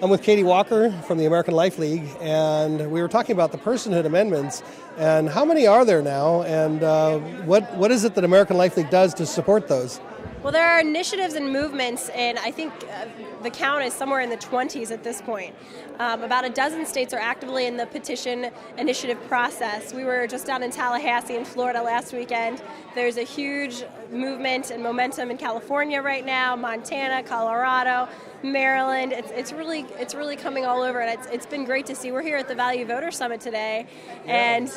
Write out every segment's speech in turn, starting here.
I'm with Katie Walker from the American Life League, and we were talking about the personhood amendments, and how many are there now, and what is it that American Life League does to support those? Well, there are initiatives and movements, and I think the count is somewhere in the 20s at this point. About a dozen states are actively in the petition initiative process. We were just down in Tallahassee in Florida last weekend. There's a huge movement and momentum in California right now, Montana, Colorado, Maryland. It's really coming all over, and it's been great to see. We're here at the Value Voter Summit today, and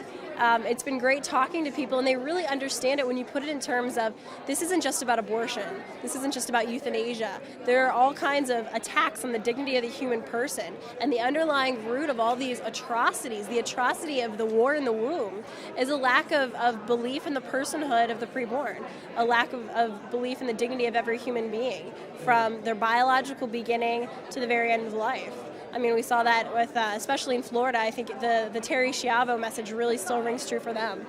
it's been great talking to people, and they really understand it when you put it in terms of this isn't just about abortion. This isn't just about euthanasia. There are all kinds of attacks on the dignity of the human person, and the underlying root of all these atrocities, the atrocity of the war in the womb, is a lack of belief in the personhood of the preborn, a lack of belief in the dignity of every human being, from their biological beginning to the very end of life. I mean, we saw that with, especially in Florida. I think the Terry Schiavo message really still rings true for them.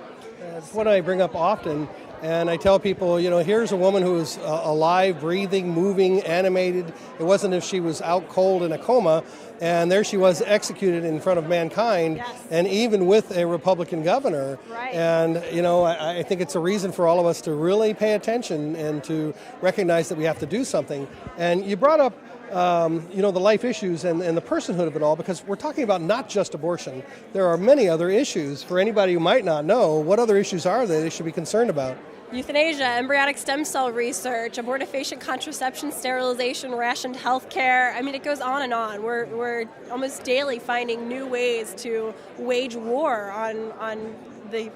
It's what I bring up often, and I tell people, here's a woman who is alive, breathing, moving, animated. It wasn't as if she was out cold in a coma, and there she was executed in front of mankind, yes. And even with a Republican governor. Right. And, I think it's a reason for all of us to really pay attention and to recognize that we have to do something. And you brought up the life issues and the personhood of it all, because we're talking about not just abortion. There are many other issues. For anybody who might not know, what other issues are there they should be concerned about? Euthanasia, embryonic stem cell research, abortifacient contraception, sterilization, rationed health care. I mean, it goes on and on. We're almost daily finding new ways to wage war on the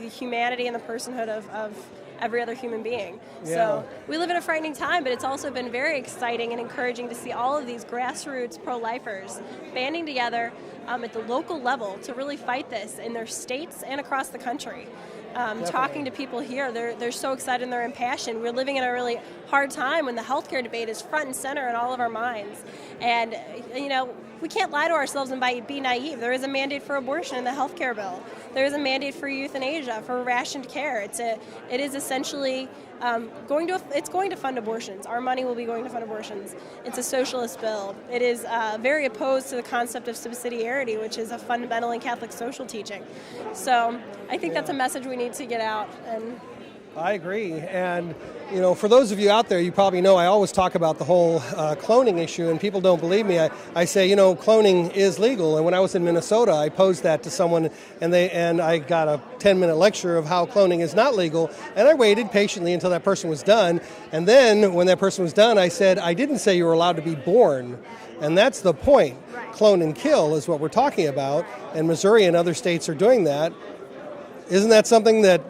humanity and the personhood of every other human being. Yeah. So we live in a frightening time, but it's also been very exciting and encouraging to see all of these grassroots pro-lifers banding together at the local level to really fight this in their states and across the country. Talking to people here, they're so excited and they're impassioned. We're living in a really hard time when the healthcare debate is front and center in all of our minds. And, we can't lie to ourselves and be naive. There is a mandate for abortion in the healthcare bill. There is a mandate for euthanasia, for rationed care. It is essentially going to fund abortions. Our money will be going to fund abortions. It's a socialist bill. It is very opposed to the concept of subsidiarity, which is a fundamental in Catholic social teaching. So I think that's a message we need to get out. And I agree. And, for those of you out there, you probably know I always talk about the whole cloning issue, and people don't believe me. I say, cloning is legal. And when I was in Minnesota, I posed that to someone, and I got a 10-minute lecture of how cloning is not legal. And I waited patiently until that person was done. And then when that person was done, I said, I didn't say you were allowed to be born. And that's the point. Right. Clone and kill is what we're talking about. And Missouri and other states are doing that. Isn't that something that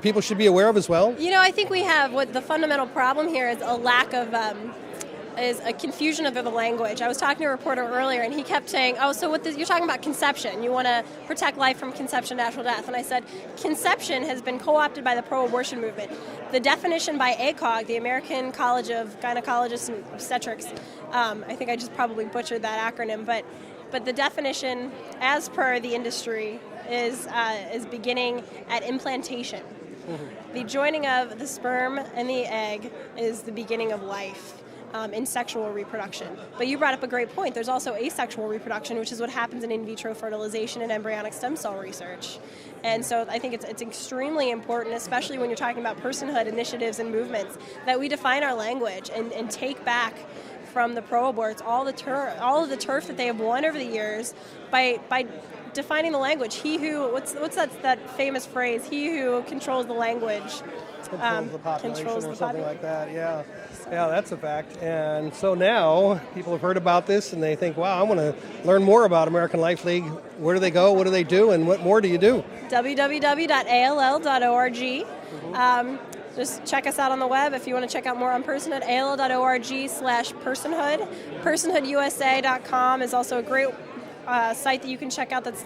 people should be aware of as well? I think we have what the fundamental problem here is a lack of is a confusion of the language. I was talking to a reporter earlier, and he kept saying, you're talking about conception. You want to protect life from conception to natural death. And I said, conception has been co-opted by the pro-abortion movement. The definition by ACOG, the American College of Gynecologists and Obstetrics, I think I just probably butchered that acronym, but the definition, as per the industry, is beginning at implantation. Mm-hmm. The joining of the sperm and the egg is the beginning of life in sexual reproduction. But you brought up a great point. There's also asexual reproduction, which is what happens in vitro fertilization and embryonic stem cell research. And so I think it's extremely important, especially when you're talking about personhood initiatives and movements, that we define our language and take back from the pro-aborts all of the turf that they have won over the years by defining the language. He who, what's that famous phrase? He who controls the language controls the population controls or the something like population. that. Yeah, that's a fact. And so now people have heard about this and they think, wow, I want to learn more about American Life League. Where do they go? What do they do? And what more do you do? www.all.org. Just check us out on the web if you want to check out more on personhood. all.org/personhood. Personhoodusa.com is also a great site that you can check out that's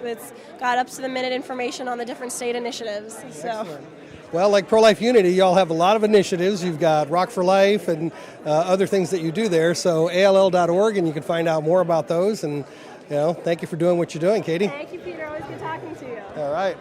got up-to-the-minute information on the different state initiatives. Excellent. Well, like Pro-Life Unity, y'all have a lot of initiatives. You've got Rock for Life and other things that you do there. So all.org, and you can find out more about those. And thank you for doing what you're doing, Katie. Thank you, Peter. Always good talking to you. All right.